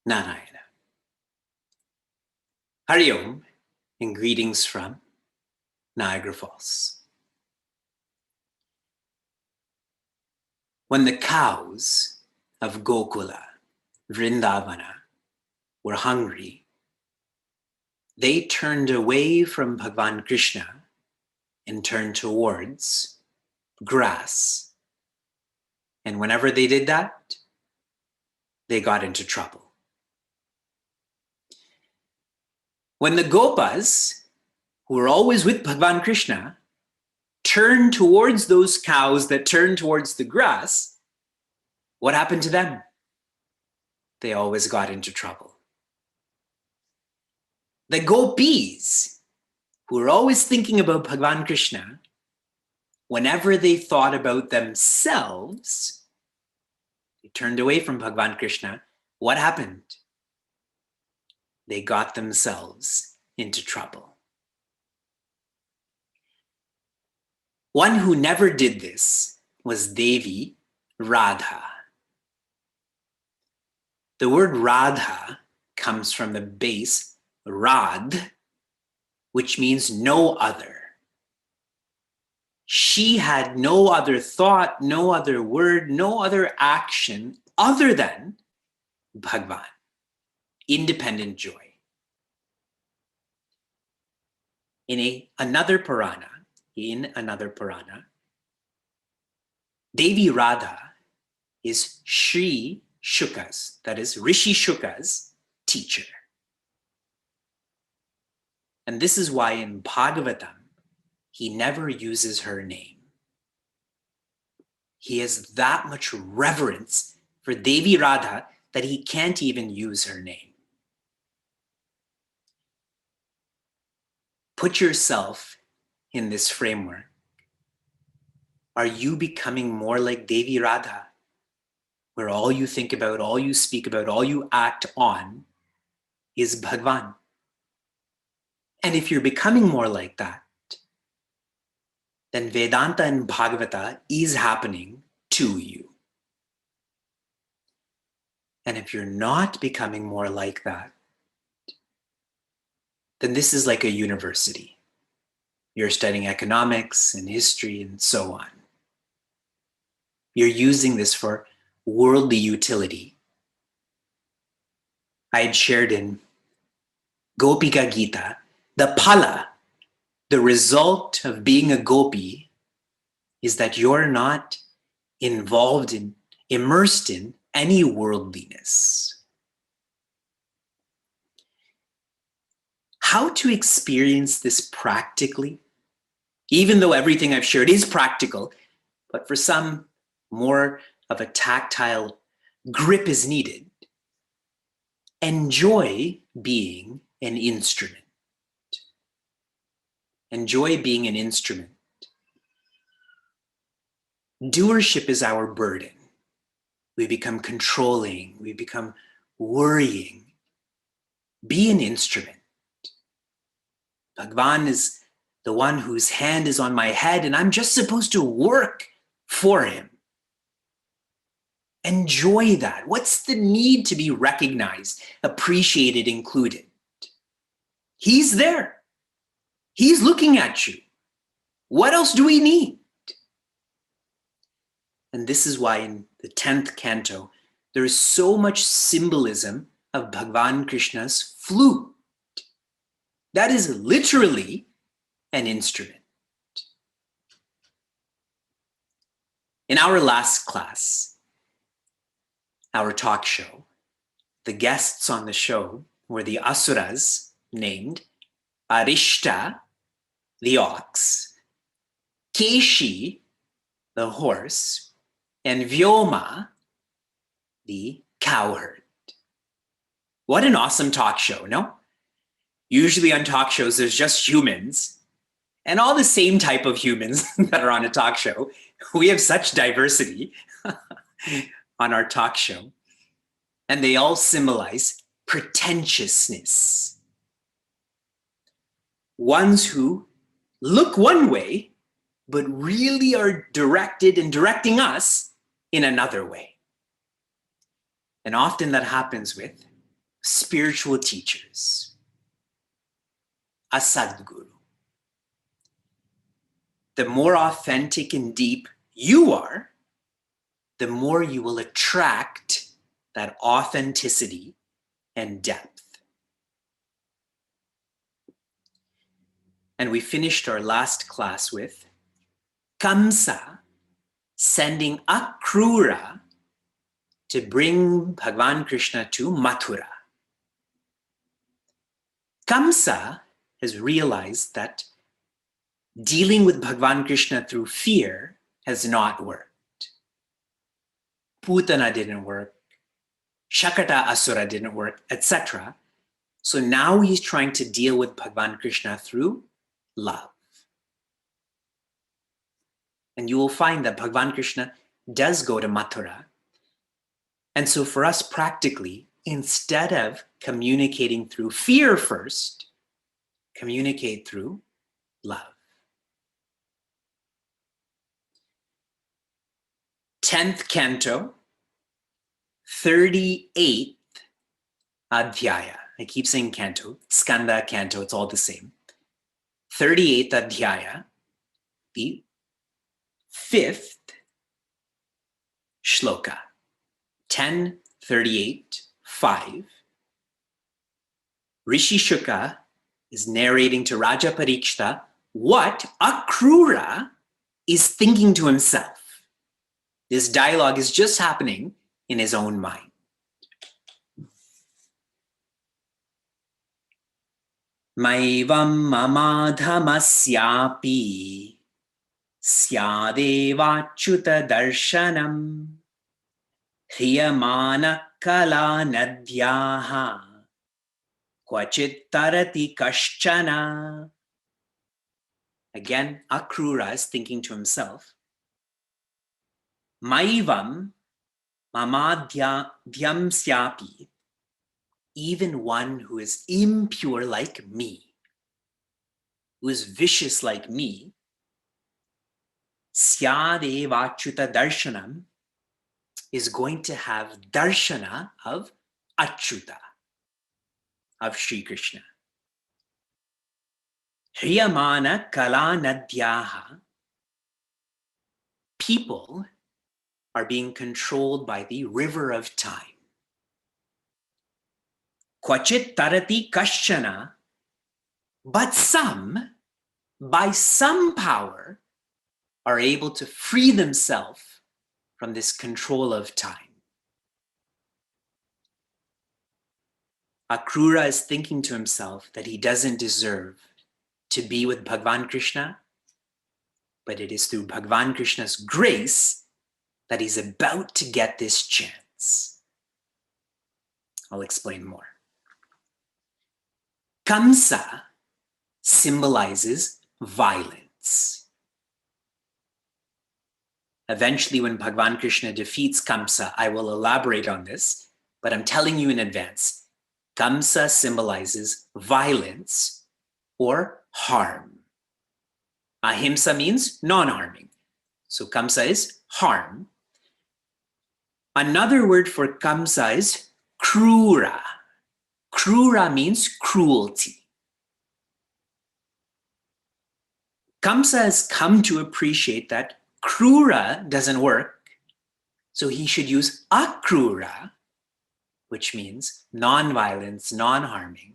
Narayana. Hari Om and greetings from Niagara Falls. When the cows of Gokula, Vrindavana, were hungry, they turned away from Bhagavan Krishna and turned towards grass. And whenever they did that, they got into trouble. When the Gopas, who were always with Bhagavan Krishna, turned towards those cows that turned towards the grass, what happened to them? They always got into trouble. The Gopis, who were always thinking about Bhagavan Krishna, whenever they thought about themselves, they turned away from Bhagavan Krishna. What happened? They got themselves into trouble. One who never did this was Devi Radha. The word Radha comes from the base Rad, which means no other. She had no other thought, no other word, no other action other than Bhagavan, independent joy. In another Purana, Devi Radha is Sri Shuka's, that is Rishi Shuka's teacher. And this is why in Bhagavatam, he never uses her name. He has that much reverence for Devi Radha that he can't even use her name. Put yourself in this framework. Are you becoming more like Devi Radha, where all you think about, all you speak about, all you act on is Bhagavan? And if you're becoming more like that, then Vedanta and Bhagavata is happening to you. And if you're not becoming more like that, then this is like a university. You're studying economics and history and so on. You're using this for worldly utility. I had shared in Gopika Gita, the phala, the result of being a gopi is that you're not immersed in any worldliness. How to experience this practically? Even though everything I've shared is practical, but for some, more of a tactile grip is needed. Enjoy being an instrument. Enjoy being an instrument. Doership is our burden. We become controlling. We become worrying. Be an instrument. Bhagavan is the one whose hand is on my head, and I'm just supposed to work for him. Enjoy that. What's the need to be recognized, appreciated, included? He's there. He's looking at you. What else do we need? And this is why in the 10th canto, there is so much symbolism of Bhagavan Krishna's flute. That is literally an instrument. In our last class, our talk show, the guests on the show were the Asuras named Arishta, the ox, Keshi, the horse, and Vyoma, the cowherd. What an awesome talk show, no? Usually on talk shows, there's just humans. and all the same type of humans that are on a talk show. We have such diversity on our talk show. And they all symbolize pretentiousness. Ones who look one way, but really are directed and directing us in another way. And often that happens with spiritual teachers, a Sadguru. The more authentic and deep you are, the more you will attract that authenticity and depth. And we finished our last class with Kamsa sending Akrura to bring Bhagavan Krishna to Mathura. Kamsa has realized that dealing with Bhagavan Krishna through fear has not worked. Putana didn't work, Shakata Asura didn't work, etc. So now he's trying to deal with Bhagavan Krishna through love. And you will find that Bhagavan Krishna does go to Mathura. And so for us practically, instead of communicating through fear first, communicate through love. 10th canto, 38th adhyaya. I keep saying canto, skanda, canto, it's all the same. 38th adhyaya, the 5th shloka. 10:38, 5. Rishi Shuka is narrating to Raja Parikshita what Akrura is thinking to himself. This dialogue is just happening in his own mind. Maivam mamadhamasyapi syadevachyuta darshanam hriyamana kala nadhyaha kvachit tarati kaschana. Again, Akrura is thinking to himself, Maivam mamadhyam syapi, even one who is impure like me, who is vicious like me, syadevachyuta darshanam, is going to have darshana of Achyuta, of Sri Krishna. Hriyamana kala nadhyaha, people are being controlled by the river of time. Kvachit tarati kaschana, but some, by some power, are able to free themselves from this control of time. Akrura is thinking to himself that he doesn't deserve to be with Bhagavan Krishna, but it is through Bhagavan Krishna's grace that he's about to get this chance. I'll explain more. Kamsa symbolizes violence. Eventually, when Bhagavan Krishna defeats Kamsa, I will elaborate on this, but I'm telling you in advance, Kamsa symbolizes violence or harm. Ahimsa means non-harming. So Kamsa is harm. Another word for Kamsa is Krura. Krura means cruelty. Kamsa has come to appreciate that Krura doesn't work, so he should use Akrura, which means non-violence, non-harming.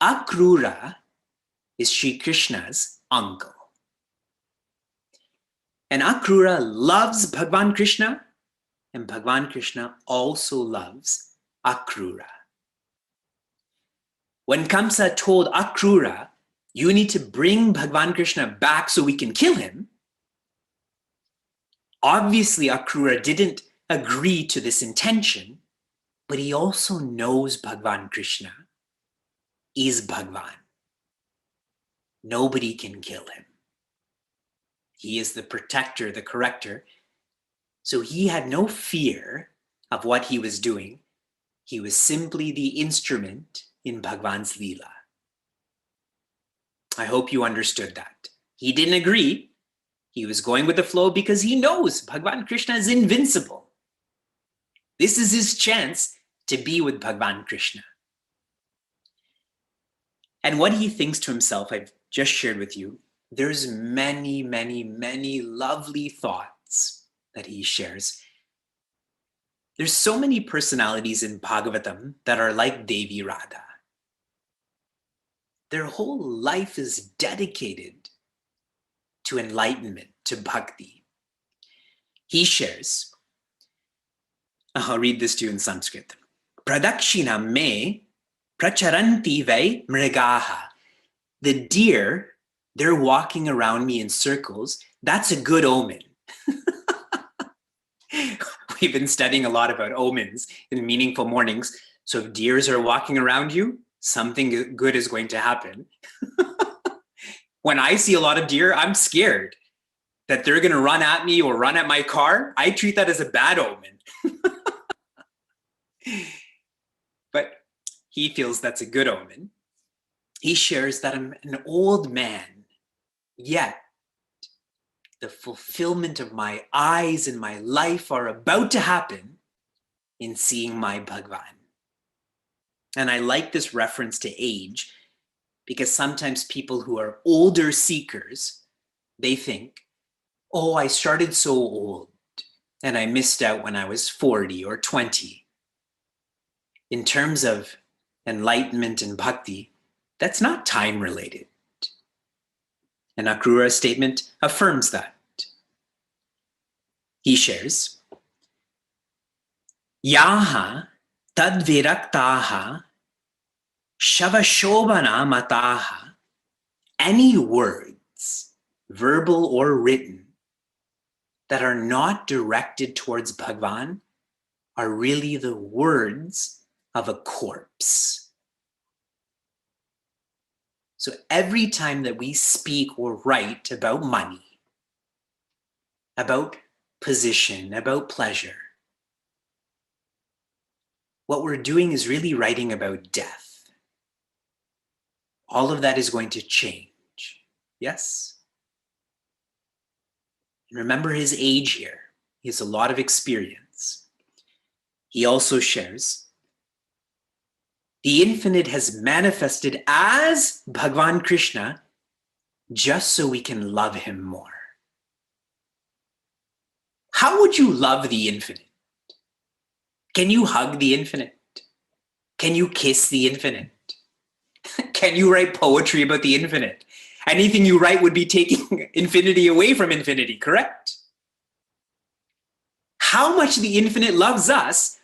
Akrura is Sri Krishna's uncle. And Akrura loves Bhagavan Krishna, and Bhagavan Krishna also loves Akrura. When Kamsa told Akrura, you need to bring Bhagavan Krishna back so we can kill him, obviously Akrura didn't agree to this intention, but he also knows Bhagavan Krishna is Bhagavan. Nobody can kill him. He is the protector, the corrector. So he had no fear of what he was doing. He was simply the instrument in Bhagwan's Leela. I hope you understood that. He didn't agree. He was going with the flow because he knows Bhagwan Krishna is invincible. This is his chance to be with Bhagwan Krishna. And what he thinks to himself, I've just shared with you. There's many, many, many lovely thoughts that he shares. There's so many personalities in Bhagavatam that are like Devi Radha. Their whole life is dedicated to enlightenment, to bhakti. He shares, I'll read this to you in Sanskrit. Pradakshina me pracharanti vai mrigaha. The deer, they're walking around me in circles. That's a good omen. We've been studying a lot about omens in Meaningful Mornings. So if deers are walking around you, something good is going to happen. When I see a lot of deer, I'm scared that they're going to run at me or run at my car. I treat that as a bad omen. But he feels that's a good omen. He shares that I'm an old man, yet the fulfillment of my eyes and my life are about to happen in seeing my Bhagwan. And I like this reference to age because sometimes people who are older seekers, they think, oh, I started so old and I missed out when I was 40 or 20. In terms of enlightenment and bhakti, that's not time related. And Akruras' statement affirms that. He shares, Yaha tadviraktaha shavashobana mataha. Any words, verbal or written, that are not directed towards Bhagwan are really the words of a corpse. So every time that we speak or write about money, about position, about pleasure, what we're doing is really writing about death. All of that is going to change. Yes? And remember his age here. He has a lot of experience. He also shares, the infinite has manifested as Bhagwan Krishna just so we can love him more. How would you love the infinite? Can you hug the infinite? Can you kiss the infinite? Can you write poetry about the infinite? Anything you write would be taking infinity away from infinity, correct? How much the infinite loves us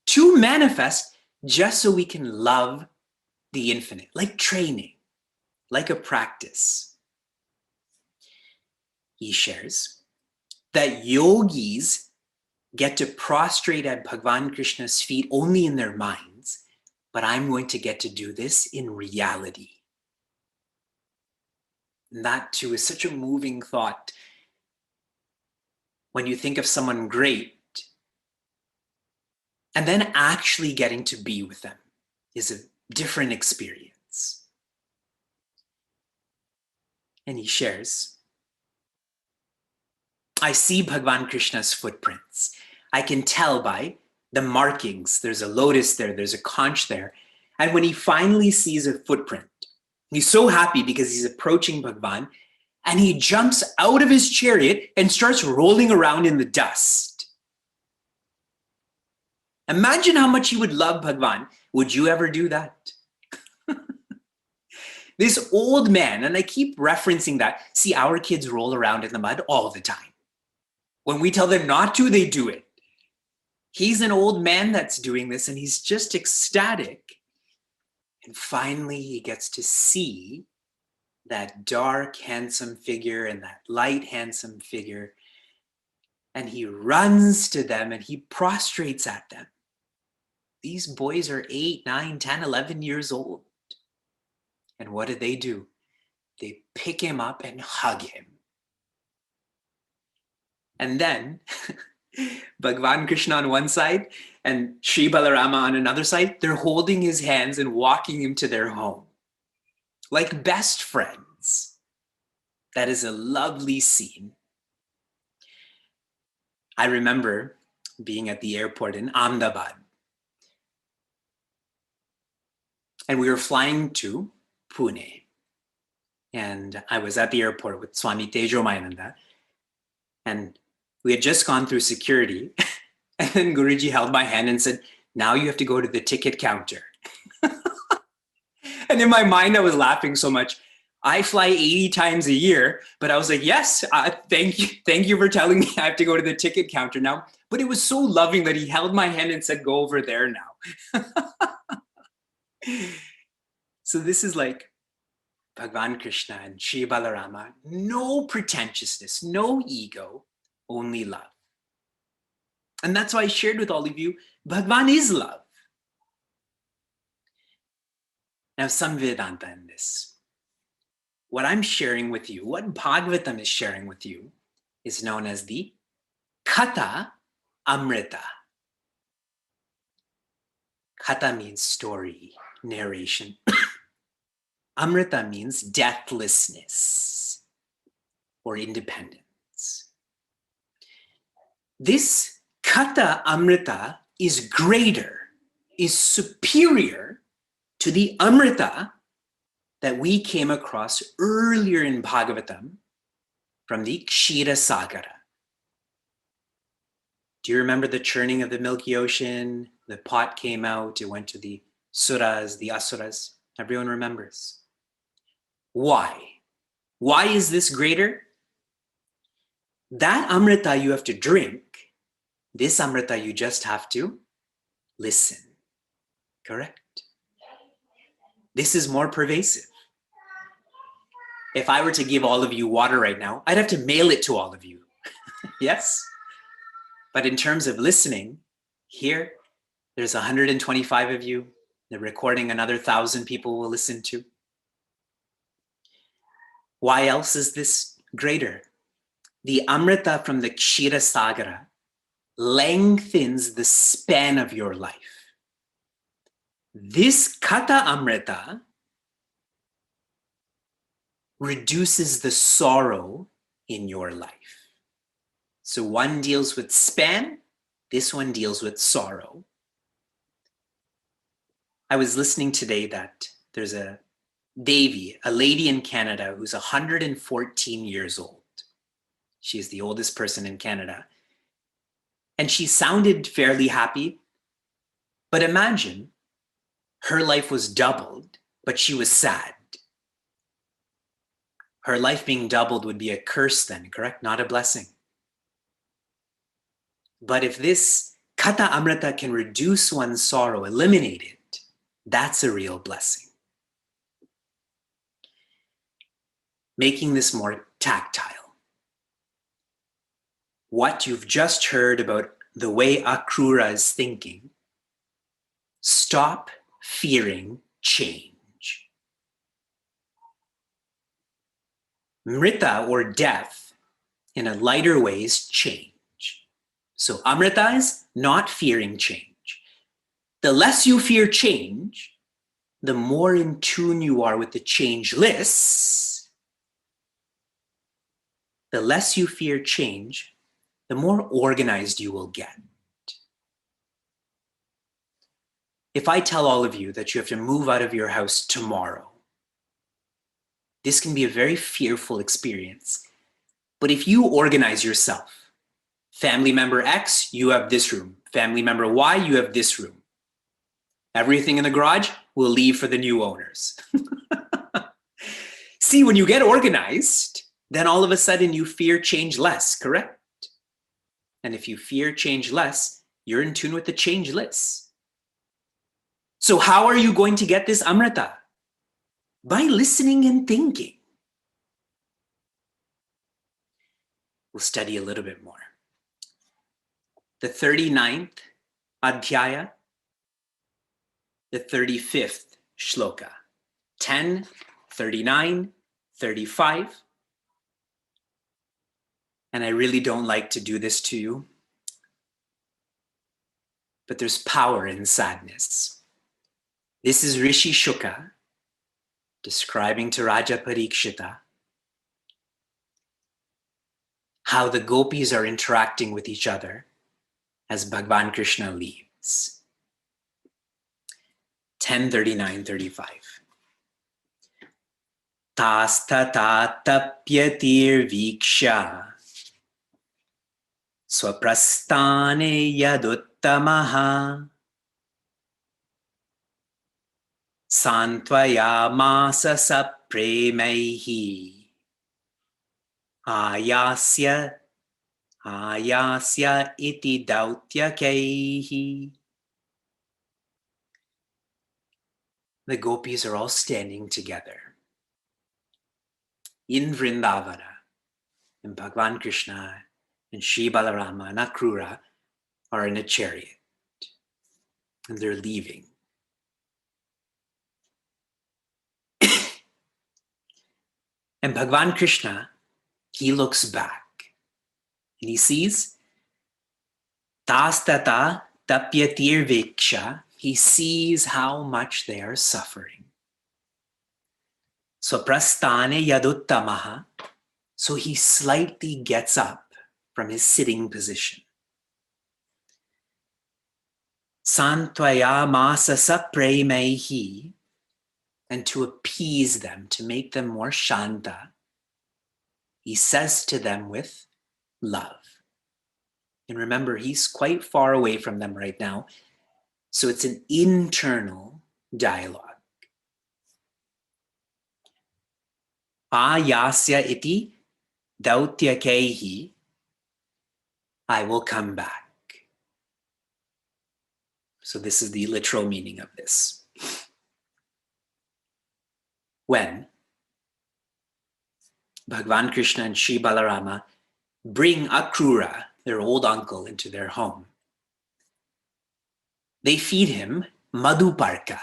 to manifest just so we can love the infinite, like training, like a practice. He shares that yogis get to prostrate at Bhagwan Krishna's feet only in their minds, but I'm going to get to do this in reality. And that too is such a moving thought. When you think of someone great, and then actually getting to be with them is a different experience. And he shares, I see Bhagwan Krishna's footprints. I can tell by the markings. There's a lotus there, there's a conch there. And when he finally sees a footprint, he's so happy because he's approaching Bhagwan, and he jumps out of his chariot and starts rolling around in the dust. Imagine how much you would love Bhagwan. Would you ever do that? This old man, and I keep referencing that, see, our kids roll around in the mud all the time. When we tell them not to, they do it. He's an old man that's doing this, and he's just ecstatic. And finally, he gets to see that dark, handsome figure and that light, handsome figure. And he runs to them and he prostrates at them. These boys are 8, 9, 10, 11 years old. And what do? They pick him up and hug him. And then Bhagavan Krishna on one side and Sri Balarama on another side, they're holding his hands and walking him to their home. Like best friends. That is a lovely scene. I remember being at the airport in Ahmedabad. And we were flying to Pune. And I was at the airport with Swami Tejomayananda. And we had just gone through security. And then Guruji held my hand and said, now you have to go to the ticket counter. And in my mind, I was laughing so much. I fly 80 times a year, but I was like, yes, thank you for telling me I have to go to the ticket counter now. But it was so loving that he held my hand and said, go over there now. So this is like Bhagavan Krishna and Sri Balarama. No pretentiousness, no ego, only love. And that's why I shared with all of you, Bhagavan is love. Now, some Vedanta in this. What I'm sharing with you, what Bhagavatam is sharing with you, is known as the kata amrita. Kata means story, narration. Amrita means deathlessness or independence. This kata amrita is greater, is superior to the amrita that we came across earlier in Bhagavatam from the Kshira Sagara. Do you remember the churning of the Milky Ocean? The pot came out, it went to the suras, the asuras. Everyone remembers. Why? Why is this greater? That amrita you have to drink. This amrita you just have to listen. Correct? This is more pervasive. If I were to give all of you water right now, I'd have to mail it to all of you. Yes? But in terms of listening, here, there's 125 of you. The recording, another 1,000 people will listen to. Why else is this greater? The amrita from the Kshira Sagara lengthens the span of your life. This kata amrita reduces the sorrow in your life. So one deals with span, this one deals with sorrow. I was listening today that there's a Devi, a lady in Canada who's 114 years old. She's the oldest person in Canada. And she sounded fairly happy. But imagine her life was doubled, but she was sad. Her life being doubled would be a curse then, correct? Not a blessing. But if this kata amrita can reduce one's sorrow, eliminate it, that's a real blessing. Making this more tactile. What you've just heard about the way Akrura is thinking, stop fearing change. Mrita or death in a lighter way is change. So amrita is not fearing change. The less you fear change, the more in tune you are with the changeless. The less you fear change, the more organized you will get. If I tell all of you that you have to move out of your house tomorrow, this can be a very fearful experience. But if you organize yourself, family member X, you have this room. Family member Y, you have this room. Everything in the garage will leave for the new owners. See, when you get organized, then all of a sudden you fear change less, correct? And if you fear change less, you're in tune with the changeless. So how are you going to get this amrita? By listening and thinking. We'll study a little bit more. The 39th adhyaya, the 35th shloka. 10, 39, 35. And I really don't like to do this to you, but there's power in sadness. This is Rishi Shuka describing to Raja Parikshita how the gopis are interacting with each other as Bhagavan Krishna leaves. 10:39-35. Tastata tapyatir viksha swaprasthane yaduttamaha santvayamasa sapremaihi ayasya iti dautyakaihi. The gopis are all standing together in Vrindavana, and Bhagavan Krishna and Shri Balarama and Akrura are in a chariot, and they're leaving. And Bhagavan Krishna, he looks back, and he sees Tastata tapyatir viksha. He sees how much they are suffering. Swaprasthane yaduttamaha. So he slightly gets up from his sitting position. Santvayamasa sapremaihi. And to appease them, to make them more shanta, he says to them with love. And remember, he's quite far away from them right now, so it's an internal dialogue. Ayasya iti dautyakaihi. I will come back. So this is the literal meaning of this. When Bhagavan Krishna and Shri Balarama bring Akrura, their old uncle, into their home, they feed him madhuparka.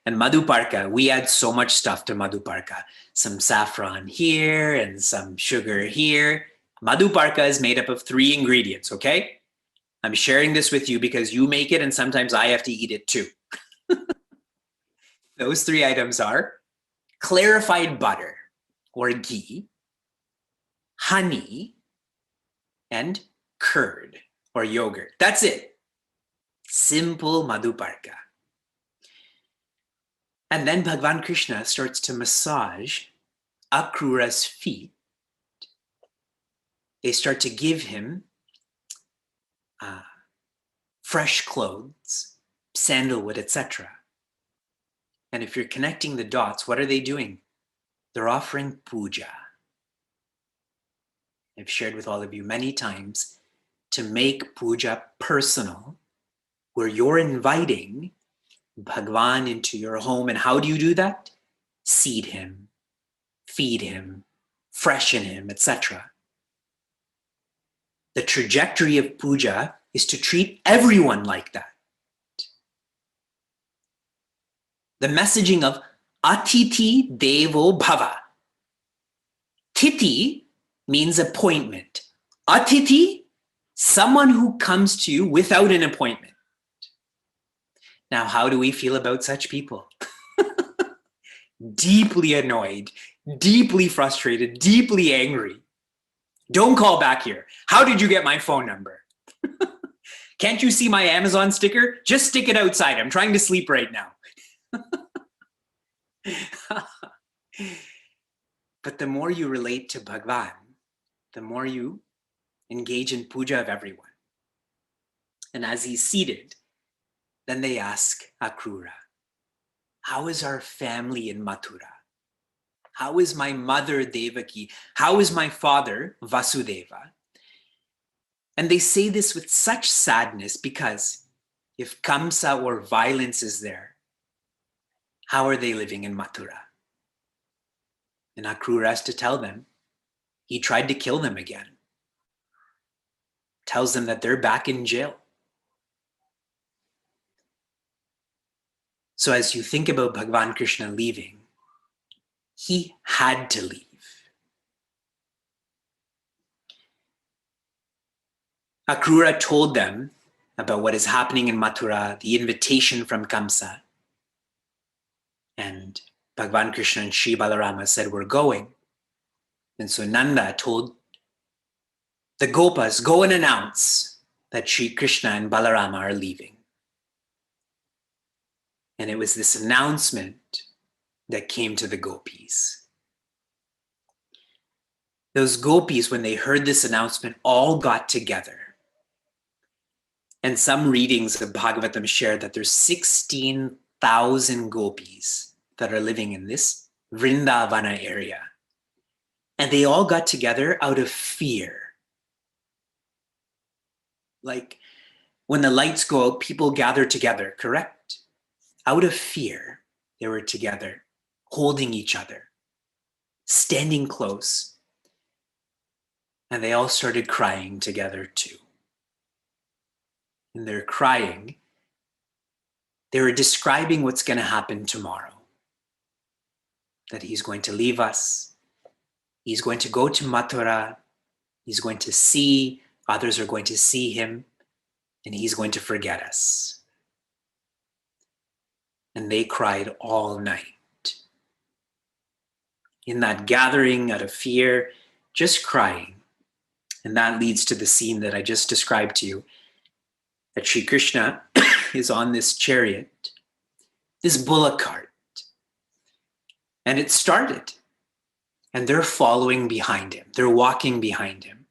And madhuparka, we add so much stuff to madhuparka. Some saffron here and some sugar here. Madhuparka is made up of 3 ingredients, okay? I'm sharing this with you because you make it and sometimes I have to eat it too. Those 3 items are clarified butter or ghee, honey, and curd or yogurt. That's it. Simple madhuparka. And then Bhagavan Krishna starts to massage Akrura's feet. They start to give him fresh clothes, sandalwood, etc. And if you're connecting the dots, what are they doing? They're offering puja. I've shared with all of you many times to make puja personal, where you're inviting Bhagwan into your home. And how do you do that? Seed him, feed him, freshen him, etc. The trajectory of puja is to treat everyone like that. The messaging of Atiti Devo Bhava. Titi means appointment. Atiti, someone who comes to you without an appointment. Now, how do we feel about such people? Deeply annoyed, deeply frustrated, deeply angry. Don't call back here. How did you get my phone number? Can't you see my Amazon sticker? Just stick it outside. I'm trying to sleep right now. But the more you relate to Bhagwan, the more you engage in puja of everyone. And as he's seated, then they ask Akrura, how is our family in Mathura? How is my mother Devaki? How is my father Vasudeva? And they say this with such sadness because if Kamsa or violence is there, how are they living in Mathura? And Akrura has to tell them, he tried to kill them again. Tells them that they're back in jail. So as you think about Bhagavan Krishna leaving, He had to leave. Akrura told them about what is happening in Mathura, the invitation from Kamsa. And Bhagavan Krishna and Sri Balarama said, we're going. And so Nanda told the Gopas, go and announce that Sri Krishna and Balarama are leaving. And it was this announcement that came to the gopis. Those gopis, when they heard this announcement, all got together. And some readings of Bhagavatam share that there's 16,000 gopis that are living in this Vrindavana area. And they all got together out of fear. Like when the lights go out, people gather together, correct? Out of fear, they were together, holding each other, standing close. And they all started crying together too. And they're crying. They were describing what's going to happen tomorrow. That he's going to leave us. He's going to go to Mathura. He's going to see, others are going to see him, and he's going to forget us. And they cried all night. In that gathering out of fear, just crying. And that leads to the scene that I just described to you, that Sri Krishna is on this chariot, this bullock cart. And it started. And they're following behind him. They're walking behind him.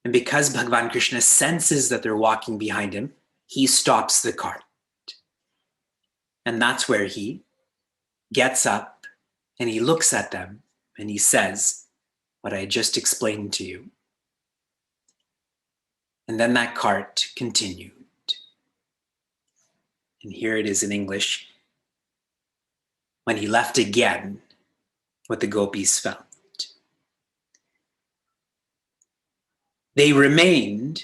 And because Bhagavan Krishna senses that they're walking behind him, he stops the cart. And that's where he gets up and he looks at them and he says what I just explained to you. And then that cart continued. And here it is in English. When he left again, what the gopis felt. They remained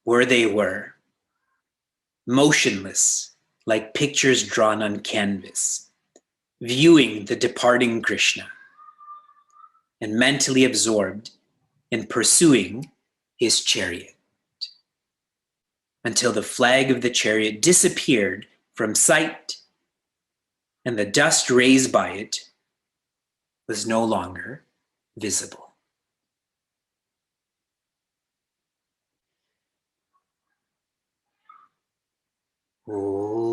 where they were, motionless, like pictures drawn on canvas, viewing the departing Krishna, and mentally absorbed in pursuing his chariot, until the flag of the chariot disappeared from sight, and the dust raised by it was no longer visible. Oh.